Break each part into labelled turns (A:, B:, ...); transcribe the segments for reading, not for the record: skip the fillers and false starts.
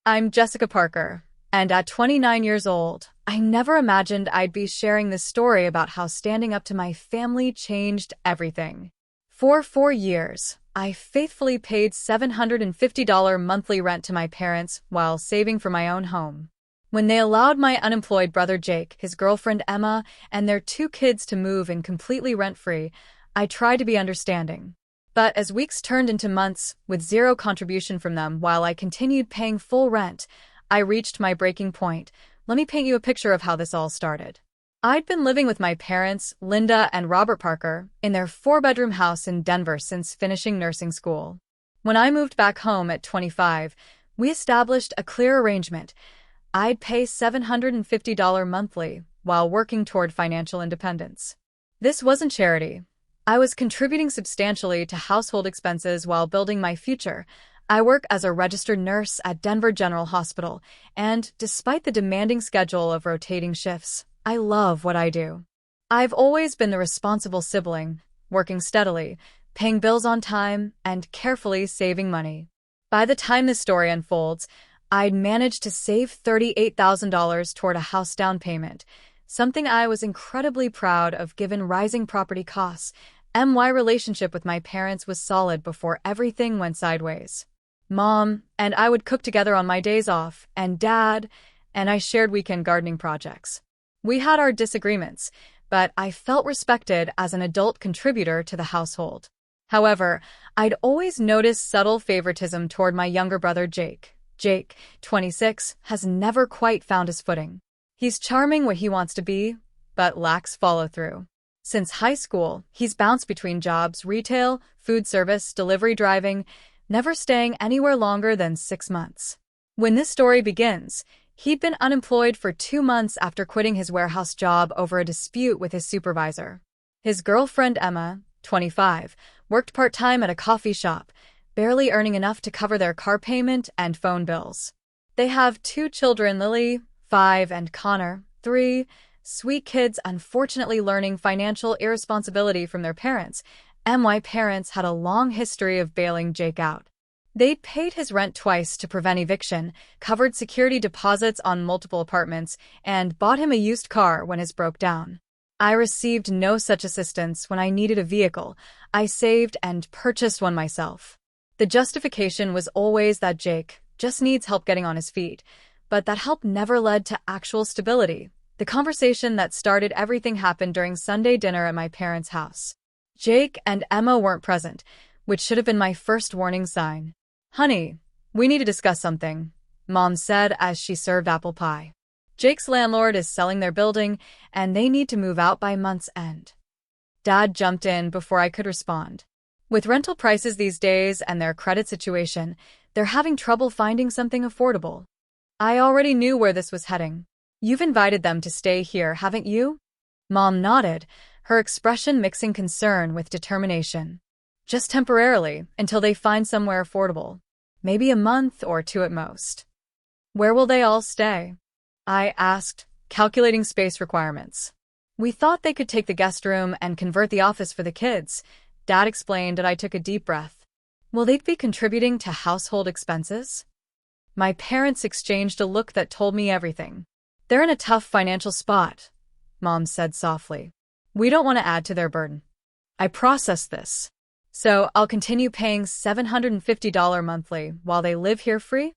A: I'm Jessica Parker, and at 29 years old, I never imagined I'd be sharing this story about how standing up to my family changed everything. For 4 years, I faithfully paid $750 monthly rent to my parents while saving for my own home. When they allowed my unemployed brother Jake, his girlfriend Emma, and their two kids to move in completely rent-free, I tried to be understanding. But as weeks turned into months, with zero contribution from them while I continued paying full rent, I reached my breaking point. Let me paint you a picture of how this all started. I'd been living with my parents, Linda and Robert Parker, in their four-bedroom house in Denver since finishing nursing school. When I moved back home at 25, we established a clear arrangement. I'd pay $750 monthly while working toward financial independence. This wasn't charity. I was contributing substantially to household expenses while building my future. I work as a registered nurse at Denver General Hospital, and despite the demanding schedule of rotating shifts, I love what I do. I've always been the responsible sibling, working steadily, paying bills on time, and carefully saving money. By the time this story unfolds, I'd managed to save $38,000 toward a house down payment, something I was incredibly proud of given rising property costs. My relationship with my parents was solid before everything went sideways. Mom and I would cook together on my days off, and Dad and I shared weekend gardening projects. We had our disagreements, but I felt respected as an adult contributor to the household. However, I'd always noticed subtle favoritism toward my younger brother Jake. Jake, 26, has never quite found his footing. He's charming where he wants to be, but lacks follow-through. Since high school, he's bounced between jobs, retail, food service, delivery driving, never staying anywhere longer than 6 months. When this story begins, he'd been unemployed for 2 months after quitting his warehouse job over a dispute with his supervisor. His girlfriend Emma, 25, worked part-time at a coffee shop, barely earning enough to cover their car payment and phone bills. They have 2 children, Lily, 5, and Connor, 3, sweet kids unfortunately learning financial irresponsibility from their parents. My parents had a long history of bailing Jake out. They'd paid his rent twice to prevent eviction, covered security deposits on multiple apartments, and bought him a used car when his broke down. I received no such assistance when I needed a vehicle. I saved and purchased one myself. The justification was always that Jake just needs help getting on his feet, but that help never led to actual stability. The conversation that started everything happened during Sunday dinner at my parents' house. Jake and Emma weren't present, which should have been my first warning sign. "Honey, we need to discuss something," Mom said as she served apple pie. "Jake's landlord is selling their building, and they need to move out by month's end." Dad jumped in before I could respond. With rental prices these days and their credit situation, they're having trouble finding something affordable. I already knew where this was heading. "You've invited them to stay here, haven't you?" Mom nodded, her expression mixing concern with determination. "Just temporarily, until they find somewhere affordable. Maybe a month or 2 at most." "Where will they all stay?" I asked, calculating space requirements. "We thought they could take the guest room and convert the office for the kids," Dad explained, and I took a deep breath. "Will they be contributing to household expenses?" My parents exchanged a look that told me everything. "They're in a tough financial spot," Mom said softly. "We don't want to add to their burden." I processed this. "So I'll continue paying $750 monthly while they live here free?"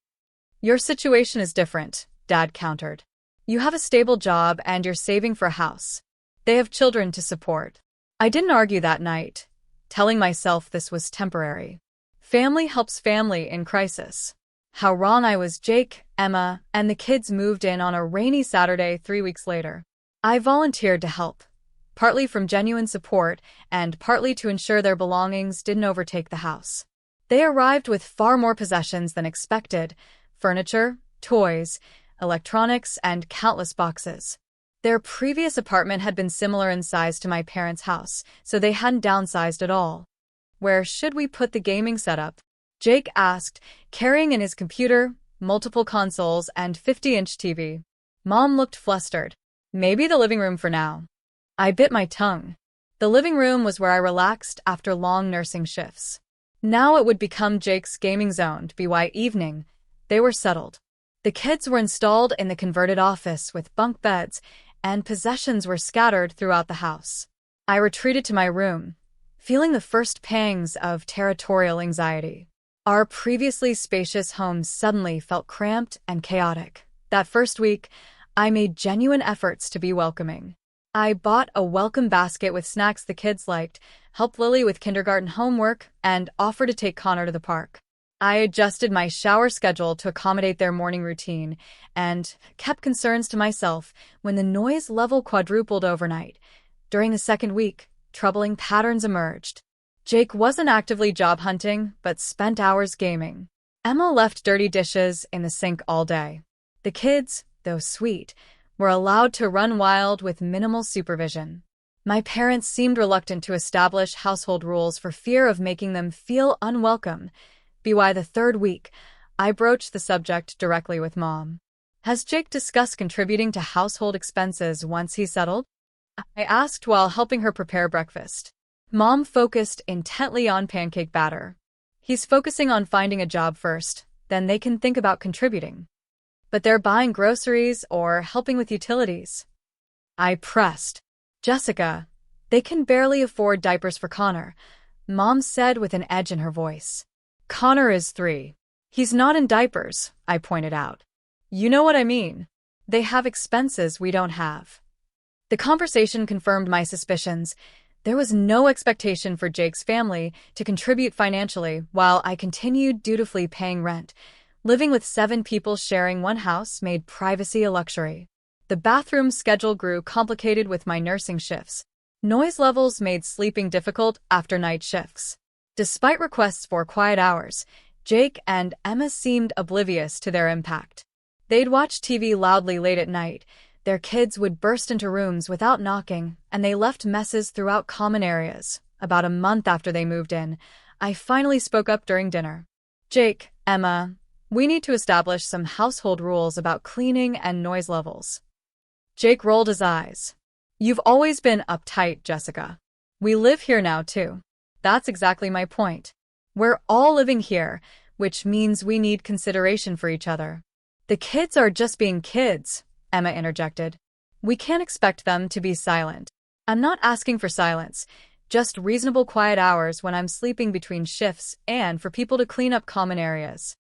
A: "Your situation is different," Dad countered. "You have a stable job and you're saving for a house. They have children to support." I didn't argue that night, telling myself this was temporary. Family helps family in crisis. How wrong I was. Jake, Emma, and the kids moved in on a rainy Saturday 3 weeks later. I volunteered to help, partly from genuine support and partly to ensure their belongings didn't overtake the house. They arrived with far more possessions than expected: furniture, toys, electronics, and countless boxes. Their previous apartment had been similar in size to my parents' house, so they hadn't downsized at all. "Where should we put the gaming setup?" Jake asked, carrying in his computer, multiple consoles, and 50-inch TV. Mom looked flustered. "Maybe the living room for now." I bit my tongue. The living room was where I relaxed after long nursing shifts. Now it would become Jake's gaming zone. By evening, they were settled. The kids were installed in the converted office with bunk beds, and possessions were scattered throughout the house. I retreated to my room, feeling the first pangs of territorial anxiety. Our previously spacious home suddenly felt cramped and chaotic. That first week, I made genuine efforts to be welcoming. I bought a welcome basket with snacks the kids liked, helped Lily with kindergarten homework, and offered to take Connor to the park. I adjusted my shower schedule to accommodate their morning routine and kept concerns to myself when the noise level quadrupled overnight. During the second week, troubling patterns emerged. Jake wasn't actively job hunting, but spent hours gaming. Emma left dirty dishes in the sink all day. The kids, though sweet, were allowed to run wild with minimal supervision. My parents seemed reluctant to establish household rules for fear of making them feel unwelcome. By the third week, I broached the subject directly with Mom. Has Jake discussed contributing to household expenses once he's settled? I asked while helping her prepare breakfast. Mom focused intently on pancake batter. He's focusing on finding a job first, then they can think about contributing. But they're buying groceries or helping with utilities. I pressed. Jessica, they can barely afford diapers for Connor, Mom said with an edge in her voice. Connor is 3. He's not in diapers, I pointed out. You know what I mean. They have expenses we don't have. The conversation confirmed my suspicions. There was no expectation for Jake's family to contribute financially while I continued dutifully paying rent. Living with 7 people sharing one house made privacy a luxury. The bathroom schedule grew complicated with my nursing shifts. Noise levels made sleeping difficult after night shifts. Despite requests for quiet hours, Jake and Emma seemed oblivious to their impact. They'd watch TV loudly late at night. Their kids would burst into rooms without knocking, and they left messes throughout common areas. About a month after they moved in, I finally spoke up during dinner. Jake, Emma, we need to establish some household rules about cleaning and noise levels. Jake rolled his eyes. You've always been uptight, Jessica. We live here now, too. That's exactly my point. We're all living here, which means we need consideration for each other. The kids are just being kids, Emma interjected. We can't expect them to be silent. I'm not asking for silence, just reasonable quiet hours when I'm sleeping between shifts and for people to clean up common areas.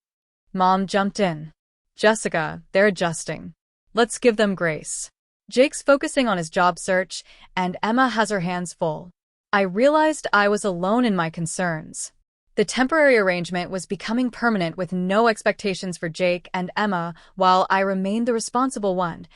A: Mom jumped in. Jessica, they're adjusting. Let's give them grace. Jake's focusing on his job search, and Emma has her hands full. I realized I was alone in my concerns. The temporary arrangement was becoming permanent with no expectations for Jake and Emma while I remained the responsible one.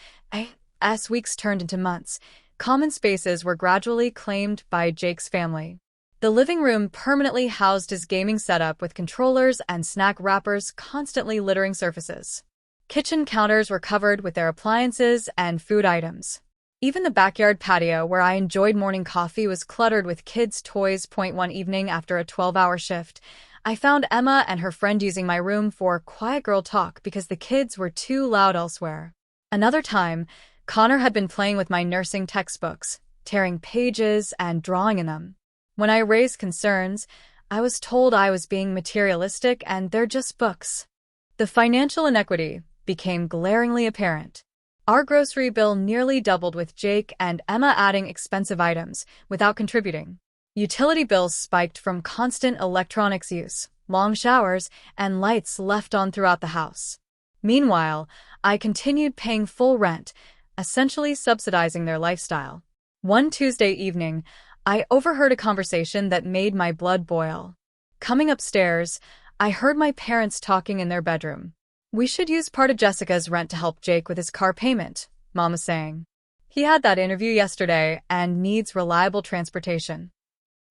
A: As weeks turned into months, common spaces were gradually claimed by Jake's family. The living room permanently housed his gaming setup with controllers and snack wrappers constantly littering surfaces. Kitchen counters were covered with their appliances and food items. Even the backyard patio where I enjoyed morning coffee was cluttered with kids' toys. One evening after a 12-hour shift, I found Emma and her friend using my room for quiet girl talk because the kids were too loud elsewhere. Another time, Connor had been playing with my nursing textbooks, tearing pages and drawing in them. When I raised concerns, I was told I was being materialistic and they're just books. The financial inequity became glaringly apparent. Our grocery bill nearly doubled with Jake and Emma adding expensive items without contributing. Utility bills spiked from constant electronics use, long showers, and lights left on throughout the house. Meanwhile, I continued paying full rent, essentially subsidizing their lifestyle. One Tuesday evening, I overheard a conversation that made my blood boil. Coming upstairs, I heard my parents talking in their bedroom. We should use part of Jessica's rent to help Jake with his car payment, Mom was saying. He had that interview yesterday and needs reliable transportation.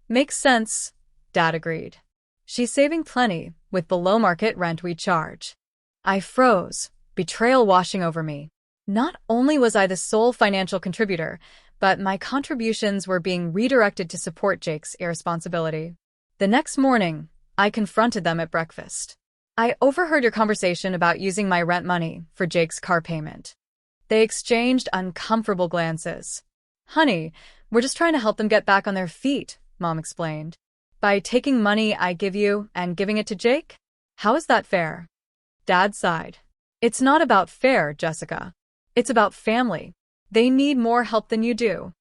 A: Makes sense, Dad agreed. She's saving plenty with below-market rent we charge. I froze, betrayal washing over me. Not only was I the sole financial contributor, but my contributions were being redirected to support Jake's irresponsibility. The next morning, I confronted them at breakfast. I overheard your conversation about using my rent money for Jake's car payment. They exchanged uncomfortable glances. Honey, we're just trying to help them get back on their feet, Mom explained. By taking money I give you and giving it to Jake? How is that fair? Dad sighed. It's not about fair, Jessica. It's about family. They need more help than you do.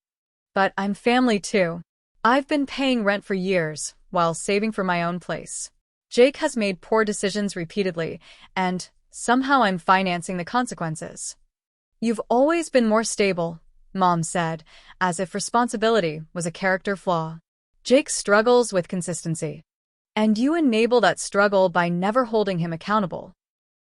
A: But I'm family too. I've been paying rent for years while saving for my own place. Jake has made poor decisions repeatedly, and somehow I'm financing the consequences. You've always been more stable, Mom said, as if responsibility was a character flaw. Jake struggles with consistency. And you enable that struggle by never holding him accountable.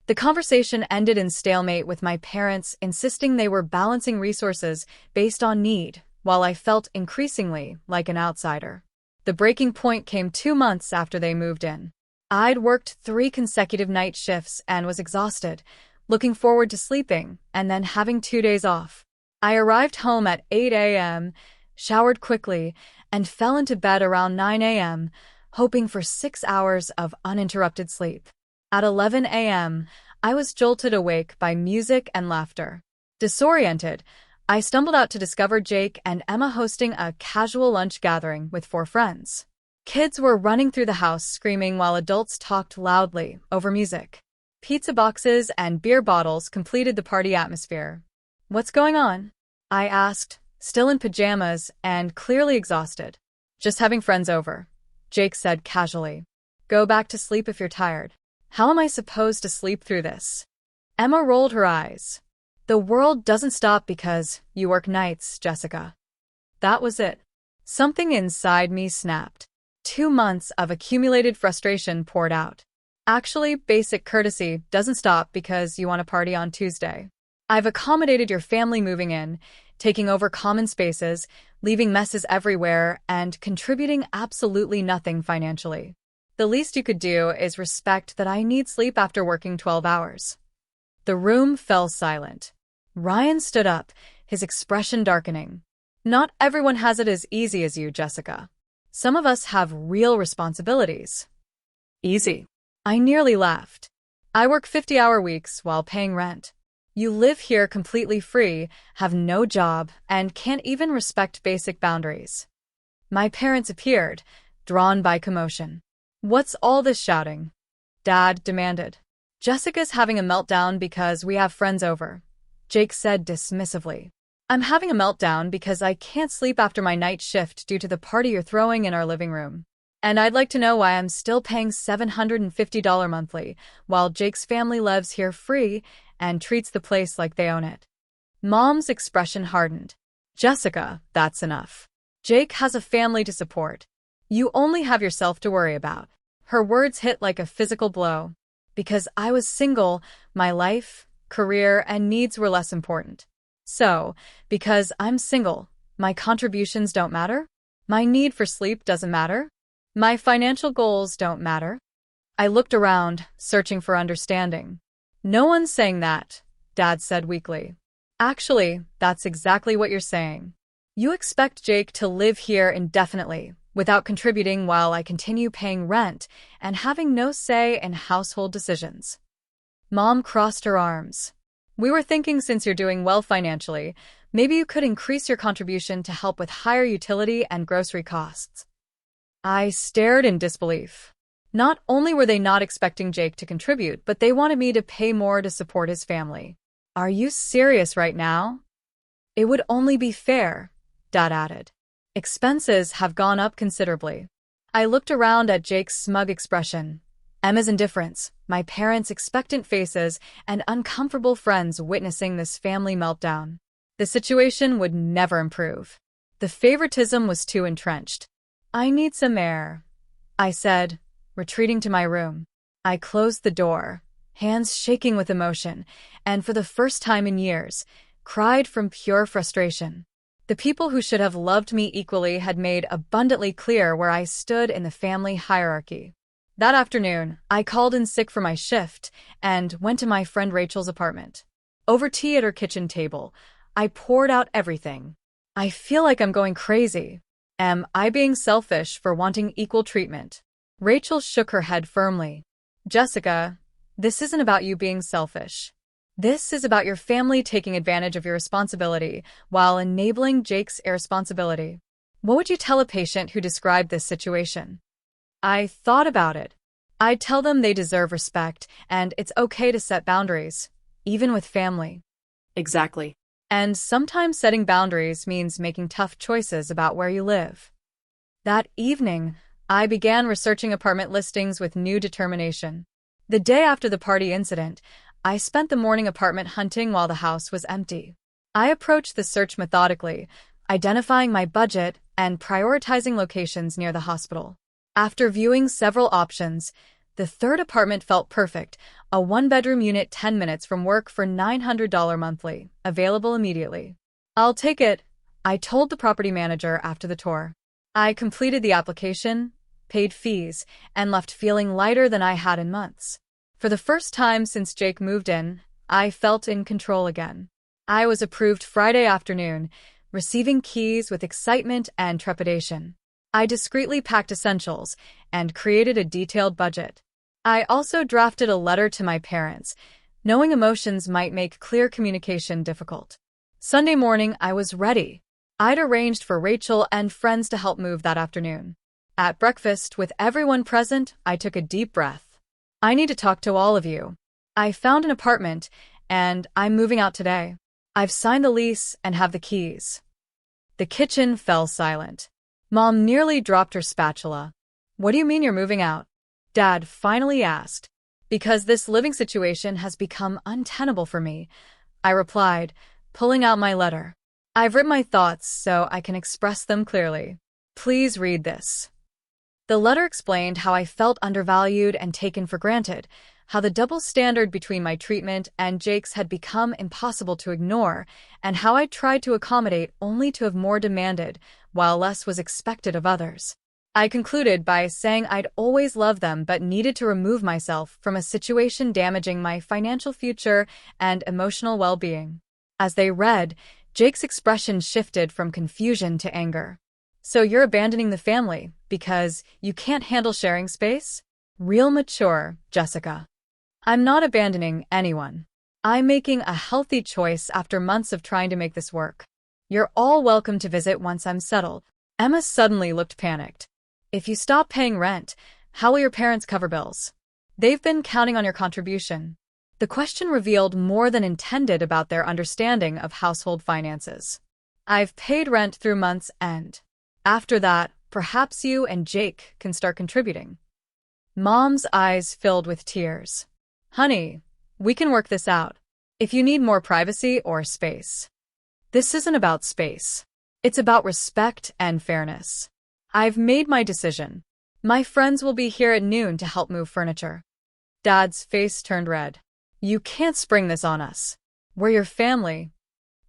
A: The conversation ended in stalemate, with my parents insisting they were balancing resources based on need, while I felt increasingly like an outsider. The breaking point came 2 months after they moved in. I'd worked 3 consecutive night shifts and was exhausted, looking forward to sleeping and then having 2 days off. I arrived home at 8 a.m., showered quickly, and fell into bed around 9 a.m., hoping for 6 hours of uninterrupted sleep. At 11 a.m., I was jolted awake by music and laughter. Disoriented, I stumbled out to discover Jake and Emma hosting a casual lunch gathering with 4 friends. Kids were running through the house screaming while adults talked loudly over music. Pizza boxes and beer bottles completed the party atmosphere. "What's going on?" I asked, still in pajamas and clearly exhausted. "Just having friends over," Jake said casually. "Go back to sleep if you're tired." "How am I supposed to sleep through this?" Emma rolled her eyes. "The world doesn't stop because you work nights, Jessica." That was it. Something inside me snapped. 2 months of accumulated frustration poured out. Actually, basic courtesy doesn't stop because you want to party on Tuesday. I've accommodated your family moving in, taking over common spaces, leaving messes everywhere, and contributing absolutely nothing financially. The least you could do is respect that I need sleep after working 12 hours. The room fell silent. Ryan stood up, his expression darkening. "Not everyone has it as easy as you, Jessica. Some of us have real responsibilities." "Easy." I nearly laughed. "I work 50-hour weeks while paying rent. You live here completely free, have no job, and can't even respect basic boundaries." My parents appeared, drawn by commotion. "What's all this shouting?" Dad demanded. "Jessica's having a meltdown because we have friends over," Jake said dismissively. "I'm having a meltdown because I can't sleep after my night shift due to the party you're throwing in our living room. And I'd like to know why I'm still paying $750 monthly, while Jake's family lives here free and treats the place like they own it." Mom's expression hardened. "Jessica, that's enough. Jake has a family to support. You only have yourself to worry about." Her words hit like a physical blow. Because I was single, my life, career, and needs were less important. So, because I'm single, my contributions don't matter? My need for sleep doesn't matter? My financial goals don't matter? I looked around, searching for understanding. "No one's saying that," Dad said weakly. "Actually, that's exactly what you're saying. You expect Jake to live here indefinitely, without contributing, while I continue paying rent and having no say in household decisions." Mom crossed her arms. "We were thinking, since you're doing well financially, maybe you could increase your contribution to help with higher utility and grocery costs." I stared in disbelief. Not only were they not expecting Jake to contribute, but they wanted me to pay more to support his family. "Are you serious right now?" "It would only be fair," Dad added. "Expenses have gone up considerably." I looked around at Jake's smug expression, Emma's indifference, my parents' expectant faces, and uncomfortable friends witnessing this family meltdown. The situation would never improve. The favoritism was too entrenched. "I need some air," I said, retreating to my room. I closed the door, hands shaking with emotion, and for the first time in years, cried from pure frustration. The people who should have loved me equally had made abundantly clear where I stood in the family hierarchy. That afternoon, I called in sick for my shift and went to my friend Rachel's apartment. Over tea at her kitchen table, I poured out everything. "I feel like I'm going crazy. Am I being selfish for wanting equal treatment?" Rachel shook her head firmly. "Jessica, this isn't about you being selfish. This is about your family taking advantage of your responsibility while enabling Jake's irresponsibility." What would you tell a patient who described this situation? I thought about it. I'd tell them they deserve respect and it's okay to set boundaries, even with family.
B: Exactly.
A: And sometimes setting boundaries means making tough choices about where you live. That evening, I began researching apartment listings with new determination. The day after the party incident, I spent the morning apartment hunting while the house was empty. I approached the search methodically, identifying my budget and prioritizing locations near the hospital. After viewing several options, the third apartment felt perfect, a one-bedroom unit 10 minutes from work for $900 monthly, available immediately. "I'll take it," I told the property manager after the tour. I completed the application, paid fees, and left feeling lighter than I had in months. For the first time since Jake moved in, I felt in control again. I was approved Friday afternoon, receiving keys with excitement and trepidation. I discreetly packed essentials and created a detailed budget. I also drafted a letter to my parents, knowing emotions might make clear communication difficult. Sunday morning, I was ready. I'd arranged for Rachel and friends to help move that afternoon. At breakfast, with everyone present, I took a deep breath. "I need to talk to all of you. I found an apartment, and I'm moving out today. I've signed the lease and have the keys." The kitchen fell silent. Mom nearly dropped her spatula. "What do you mean you're moving out?" Dad finally asked. "Because this living situation has become untenable for me," I replied, pulling out my letter. "I've written my thoughts so I can express them clearly. Please read this." The letter explained how I felt undervalued and taken for granted, how the double standard between my treatment and Jake's had become impossible to ignore, and how I tried to accommodate only to have more demanded, while less was expected of others. I concluded by saying I'd always loved them but needed to remove myself from a situation damaging my financial future and emotional well-being. As they read, Jake's expression shifted from confusion to anger. "So you're abandoning the family because you can't handle sharing space?" "Real mature, Jessica. I'm not abandoning anyone. I'm making a healthy choice after months of trying to make this work. You're all welcome to visit once I'm settled." Emma suddenly looked panicked. "If you stop paying rent, how will your parents cover bills? They've been counting on your contribution." The question revealed more than intended about their understanding of household finances. "I've paid rent through month's end. After that, perhaps you and Jake can start contributing." Mom's eyes filled with tears. "Honey, we can work this out. If you need more privacy or space." "This isn't about space. It's about respect and fairness. I've made my decision. My friends will be here at noon to help move furniture." Dad's face turned red. "You can't spring this on us. We're your family."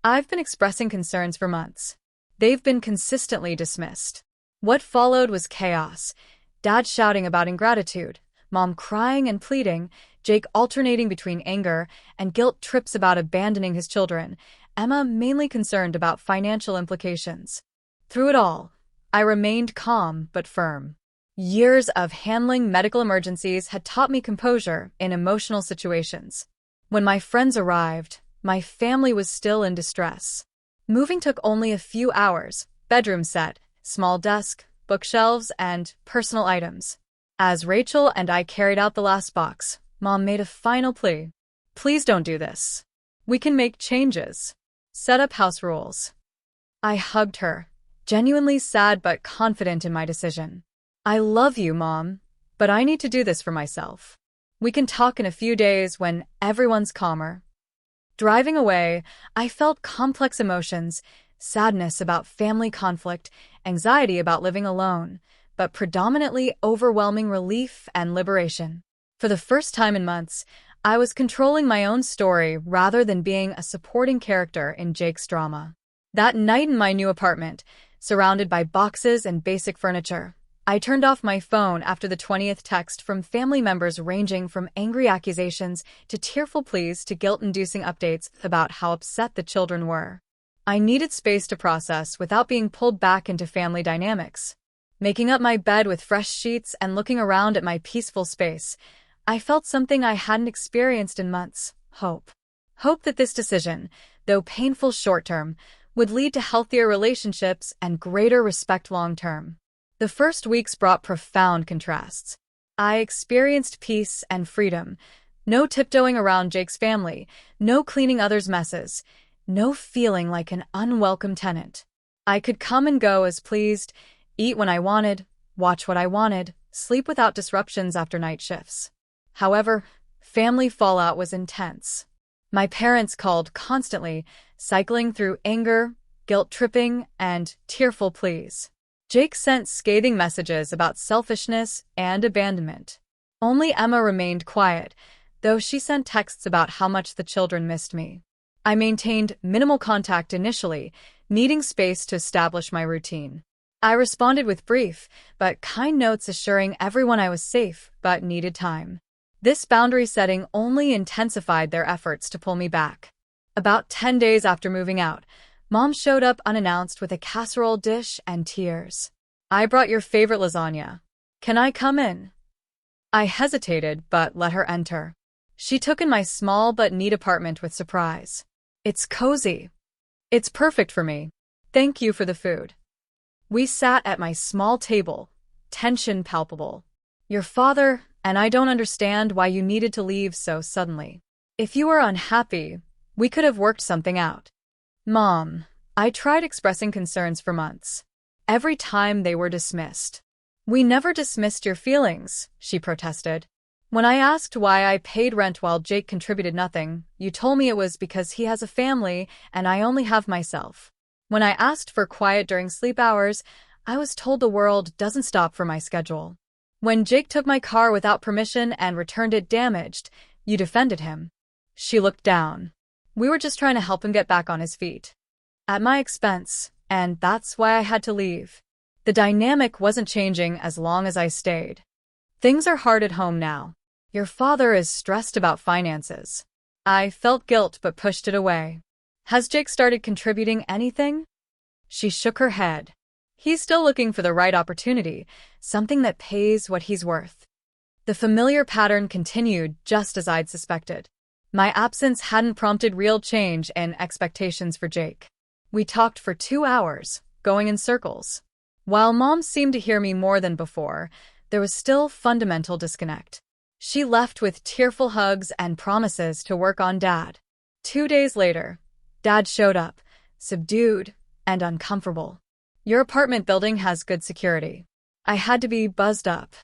A: I've been expressing concerns for months. They've been consistently dismissed. What followed was chaos. Dad shouting about ingratitude, Mom crying and pleading, Jake alternating between anger and guilt trips about abandoning his children, Emma mainly concerned about financial implications. Through it all, I remained calm but firm. Years of handling medical emergencies had taught me composure in emotional situations. When my friends arrived, my family was still in distress. Moving took only a few hours: bedroom set, small desk, bookshelves, and personal items. As Rachel and I carried out the last box, Mom made a final plea. "Please don't do this. We can make changes. Set up house rules." I hugged her, genuinely sad but confident in my decision. "I love you, Mom, but I need to do this for myself. We can talk in a few days when everyone's calmer." Driving away, I felt complex emotions: sadness about family conflict, anxiety about living alone, but predominantly overwhelming relief and liberation. For the first time in months, I was controlling my own story rather than being a supporting character in Jake's drama. That night in my new apartment, surrounded by boxes and basic furniture, I turned off my phone after the 20th text from family members ranging from angry accusations to tearful pleas to guilt-inducing updates about how upset the children were. I needed space to process without being pulled back into family dynamics. Making up my bed with fresh sheets and looking around at my peaceful space, I felt something I hadn't experienced in months: hope. Hope that this decision, though painful short-term, would lead to healthier relationships and greater respect long-term. The first weeks brought profound contrasts. I experienced peace and freedom, No tiptoeing around Jake's family, no cleaning others' messes, no feeling like an unwelcome tenant. I could come and go as pleased, eat when I wanted, watch what I wanted, sleep without disruptions after night shifts. However, family fallout was intense. My parents called constantly, cycling through anger, guilt-tripping, and tearful pleas. Jake sent scathing messages about selfishness and abandonment. Only Emma remained quiet, though she sent texts about how much the children missed me. I maintained minimal contact initially, needing space to establish my routine. I responded with brief, but kind notes assuring everyone I was safe but needed time. This boundary setting only intensified their efforts to pull me back. About 10 days after moving out, Mom showed up unannounced with a casserole dish and tears. "I brought your favorite lasagna. Can I come in?" I hesitated, but let her enter. She took in my small but neat apartment with surprise. "It's cozy. It's perfect for me. Thank you for the food." We sat at my small table, tension palpable. "Your father and I don't understand why you needed to leave so suddenly. If you were unhappy, we could have worked something out." "Mom," I tried expressing concerns for months. Every time they were dismissed. "We never dismissed your feelings," she protested. "When I asked why I paid rent while Jake contributed nothing, you told me it was because he has a family and I only have myself. When I asked for quiet during sleep hours, I was told the world doesn't stop for my schedule. When Jake took my car without permission and returned it damaged, you defended him." She looked down. "We were just trying to help him get back on his feet. At my expense, and that's why I had to leave." The dynamic wasn't changing as long as I stayed. "Things are hard at home now. Your father is stressed about finances." I felt guilt but pushed it away. "Has Jake started contributing anything?" She shook her head. "He's still looking for the right opportunity, something that pays what he's worth." The familiar pattern continued just as I'd suspected. My absence hadn't prompted real change in expectations for Jake. We talked for 2 hours, going in circles. While Mom seemed to hear me more than before, there was still fundamental disconnect. She left with tearful hugs and promises to work on Dad. 2 days later, Dad showed up, subdued and uncomfortable. "Your apartment building has good security." I had to be buzzed up.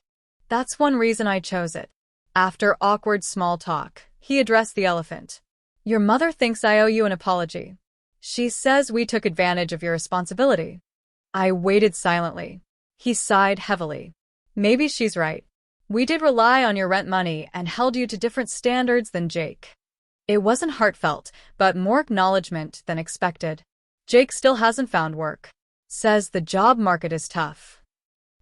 A: "That's one reason I chose it." After awkward small talk, he addressed the elephant. "Your mother thinks I owe you an apology. She says we took advantage of your responsibility." I waited silently. He sighed heavily. "Maybe she's right. We did rely on your rent money and held you to different standards than Jake." It wasn't heartfelt, but more acknowledgement than expected. "Jake still hasn't found work. Says the job market is tough.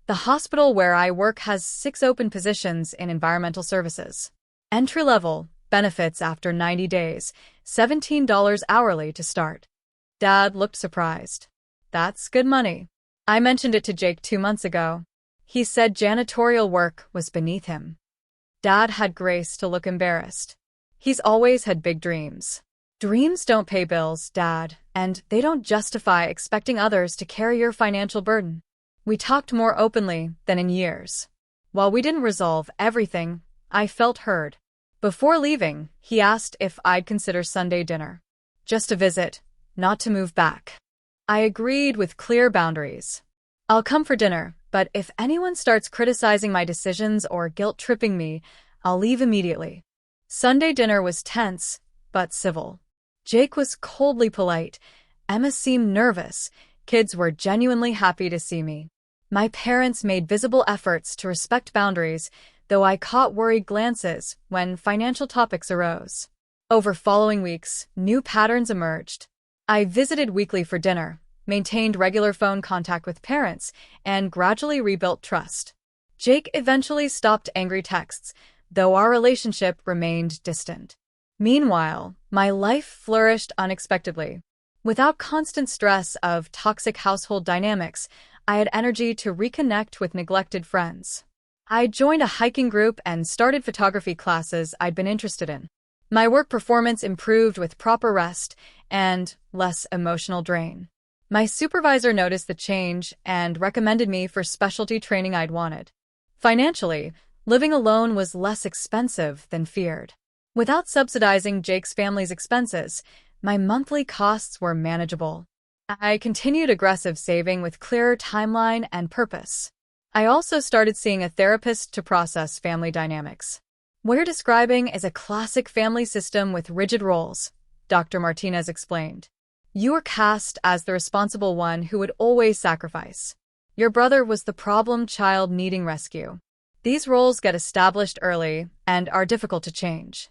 A: The hospital where I work has 6 open positions in environmental services. Entry level, benefits after 90 days, $17 hourly to start." Dad looked surprised. "That's good money." I mentioned it to Jake 2 months ago. He said janitorial work was beneath him. Dad had grace to look embarrassed. He's always had big dreams. "Dreams don't pay bills, Dad, and they don't justify expecting others to carry your financial burden." We talked more openly than in years. While we didn't resolve everything, I felt heard. Before leaving, he asked if I'd consider Sunday dinner. Just a visit, not to move back. I agreed with clear boundaries. "I'll come for dinner, but if anyone starts criticizing my decisions or guilt-tripping me, I'll leave immediately." Sunday dinner was tense, but civil. Jake was coldly polite. Emma seemed nervous. Kids were genuinely happy to see me. My parents made visible efforts to respect boundaries, though I caught worried glances when financial topics arose. Over following weeks, new patterns emerged. I visited weekly for dinner, maintained regular phone contact with parents, and gradually rebuilt trust. Jake eventually stopped angry texts, though our relationship remained distant. Meanwhile, my life flourished unexpectedly. Without constant stress of toxic household dynamics, I had energy to reconnect with neglected friends. I joined a hiking group and started photography classes I'd been interested in. My work performance improved with proper rest and less emotional drain. My supervisor noticed the change and recommended me for specialty training I'd wanted. Financially, living alone was less expensive than feared. Without subsidizing Jake's family's expenses, my monthly costs were manageable. I continued aggressive saving with clearer timeline and purpose. I also started seeing a therapist to process family dynamics. What you're describing is a classic family system with rigid roles, Dr. Martinez explained. You were cast as the responsible one who would always sacrifice. Your brother was the problem child needing rescue. These roles get established early and are difficult to change.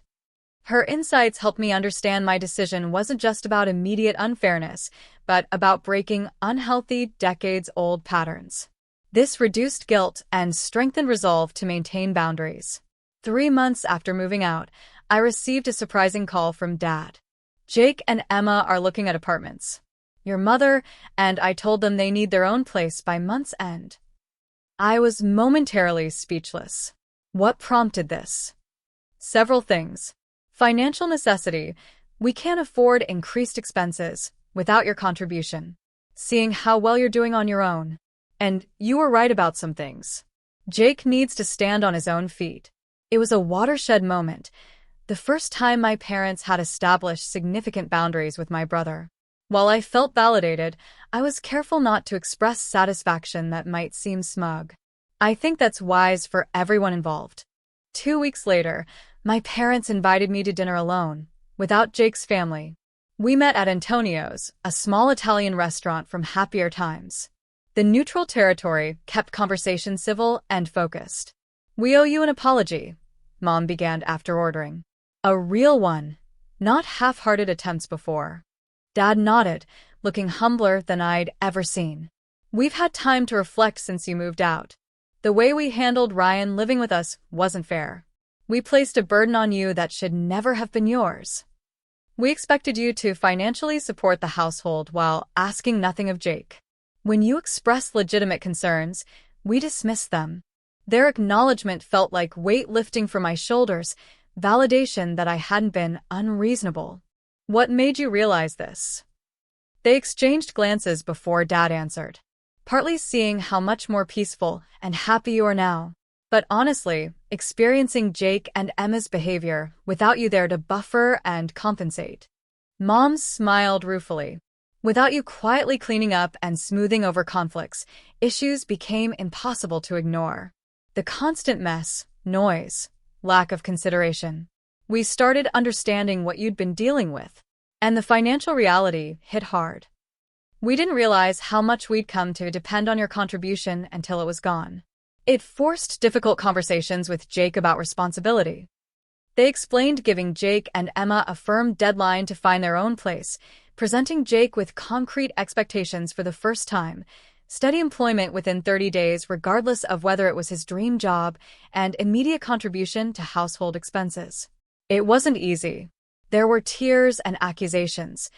A: Her insights helped me understand my decision wasn't just about immediate unfairness, but about breaking unhealthy, decades-old patterns. This reduced guilt and strengthened resolve to maintain boundaries. 3 months after moving out, I received a surprising call from Dad. Jake and Emma are looking at apartments. Your mother and I told them they need their own place by month's end. I was momentarily speechless. What prompted this? Several things. Financial necessity. We can't afford increased expenses without your contribution. Seeing how well you're doing on your own. And you were right about some things. Jake needs to stand on his own feet. It was a watershed moment. The first time my parents had established significant boundaries with my brother. While I felt validated, I was careful not to express satisfaction that might seem smug. I think that's wise for everyone involved. 2 weeks later, my parents invited me to dinner alone, without Jake's family. We met at Antonio's, a small Italian restaurant from happier times. The neutral territory kept conversation civil and focused. We owe you an apology, Mom began after ordering. A real one, not half-hearted attempts before. Dad nodded, looking humbler than I'd ever seen. We've had time to reflect since you moved out. The way we handled Ryan living with us wasn't fair. We placed a burden on you that should never have been yours. We expected you to financially support the household while asking nothing of Jake. When you expressed legitimate concerns, we dismissed them. Their acknowledgement felt like weight lifting from my shoulders, validation that I hadn't been unreasonable. What made you realize this? They exchanged glances before Dad answered, partly seeing how much more peaceful and happy you are now, but honestly, experiencing Jake and Emma's behavior without you there to buffer and compensate. Mom smiled ruefully. Without you quietly cleaning up and smoothing over conflicts, issues became impossible to ignore. The constant mess, noise, lack of consideration. We started understanding what you'd been dealing with, and the financial reality hit hard. We didn't realize how much we'd come to depend on your contribution until it was gone. It forced difficult conversations with Jake about responsibility. They explained giving Jake and Emma a firm deadline to find their own place, presenting Jake with concrete expectations for the first time, steady employment within 30 days regardless of whether it was his dream job, and immediate contribution to household expenses. It wasn't easy. There were tears and accusations,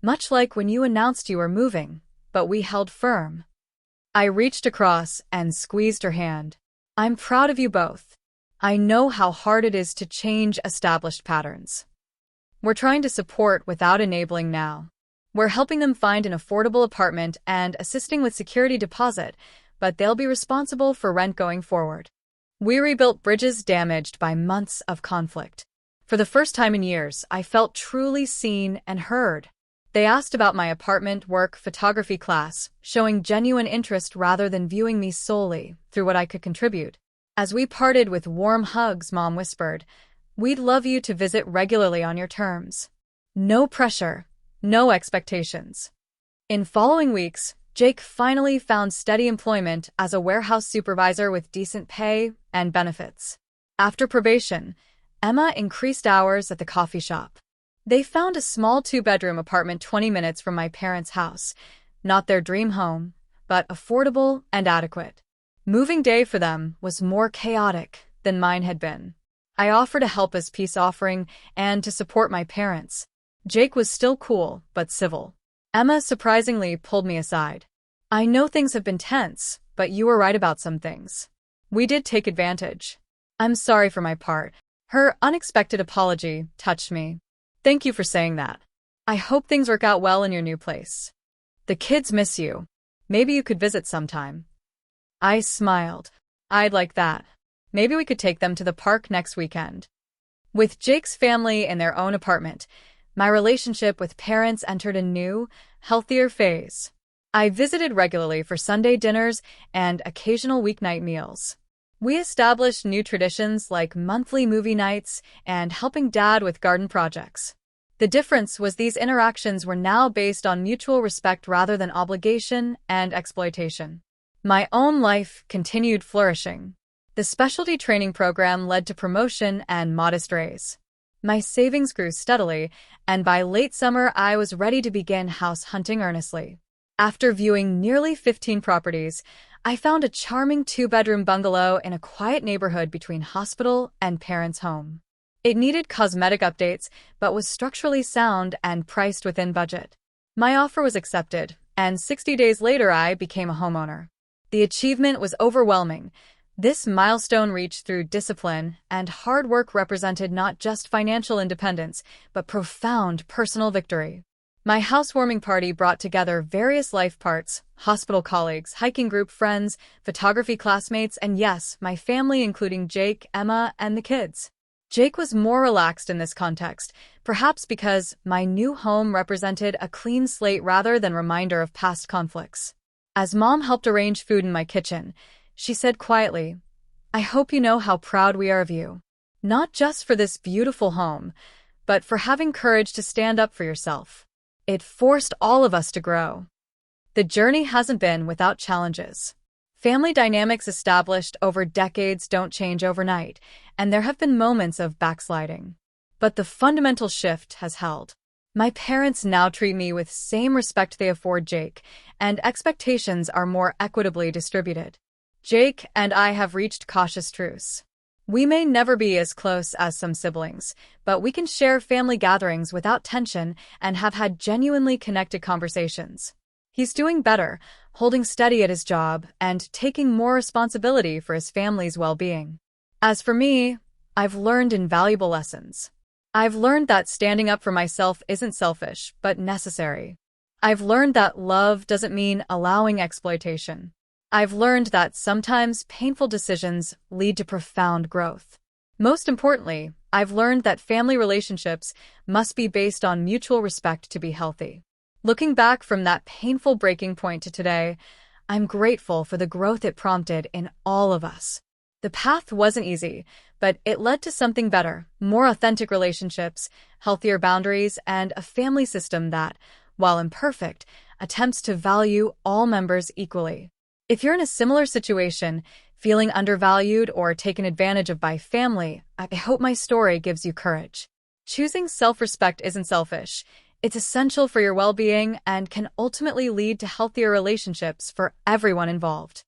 A: much like when you announced you were moving, but we held firm. I reached across and squeezed her hand. I'm proud of you both. I know how hard it is to change established patterns. We're trying to support without enabling now. We're helping them find an affordable apartment and assisting with security deposit, but they'll be responsible for rent going forward. We rebuilt bridges damaged by months of conflict. For the first time in years, I felt truly seen and heard. They asked about my apartment work photography class, showing genuine interest rather than viewing me solely through what I could contribute. As we parted with warm hugs, Mom whispered, "We'd love you to visit regularly on your terms. No pressure. No expectations." In following weeks, Jake finally found steady employment as a warehouse supervisor with decent pay and benefits. After probation, Emma increased hours at the coffee shop. They found a small 2-bedroom apartment 20 minutes from my parents' house, not their dream home, but affordable and adequate. Moving day for them was more chaotic than mine had been. I offered to help as peace offering and to support my parents. Jake was still cool, but civil. Emma surprisingly pulled me aside. "I know things have been tense, but you were right about some things. We did take advantage. I'm sorry for my part." Her unexpected apology touched me. "Thank you for saying that. I hope things work out well in your new place. The kids miss you. Maybe you could visit sometime." I smiled. "I'd like that. Maybe we could take them to the park next weekend." With Jake's family in their own apartment, my relationship with parents entered a new, healthier phase. I visited regularly for Sunday dinners and occasional weeknight meals. We established new traditions like monthly movie nights and helping Dad with garden projects. The difference was these interactions were now based on mutual respect rather than obligation and exploitation. My own life continued flourishing. The specialty training program led to promotion and modest raise. My savings grew steadily, and by late summer I was ready to begin house hunting earnestly. After viewing nearly 15 properties, I found a charming two-bedroom bungalow in a quiet neighborhood between hospital and parents' home. It needed cosmetic updates, but was structurally sound and priced within budget. My offer was accepted, and 60 days later I became a homeowner. The achievement was overwhelming. This milestone reached through discipline and hard work represented not just financial independence, but profound personal victory. My housewarming party brought together various life parts, hospital colleagues, hiking group friends, photography classmates, and yes, my family including Jake, Emma, and the kids. Jake was more relaxed in this context, perhaps because my new home represented a clean slate rather than a reminder of past conflicts. As Mom helped arrange food in my kitchen, she said quietly, "I hope you know how proud we are of you. Not just for this beautiful home, but for having courage to stand up for yourself." It forced all of us to grow. The journey hasn't been without challenges. Family dynamics established over decades don't change overnight, and there have been moments of backsliding. But the fundamental shift has held. My parents now treat me with same respect they afford Jake, and expectations are more equitably distributed. Jake and I have reached cautious truce. We may never be as close as some siblings, but we can share family gatherings without tension and have had genuinely connected conversations. He's doing better, holding steady at his job, and taking more responsibility for his family's well-being. As for me, I've learned invaluable lessons. I've learned that standing up for myself isn't selfish, but necessary. I've learned that love doesn't mean allowing exploitation. I've learned that sometimes painful decisions lead to profound growth. Most importantly, I've learned that family relationships must be based on mutual respect to be healthy. Looking back from that painful breaking point to today, I'm grateful for the growth it prompted in all of us. The path wasn't easy, but it led to something better, more authentic relationships, healthier boundaries, and a family system that, while imperfect, attempts to value all members equally. If you're in a similar situation, feeling undervalued or taken advantage of by family, I hope my story gives you courage. Choosing self-respect isn't selfish. It's essential for your well-being and can ultimately lead to healthier relationships for everyone involved.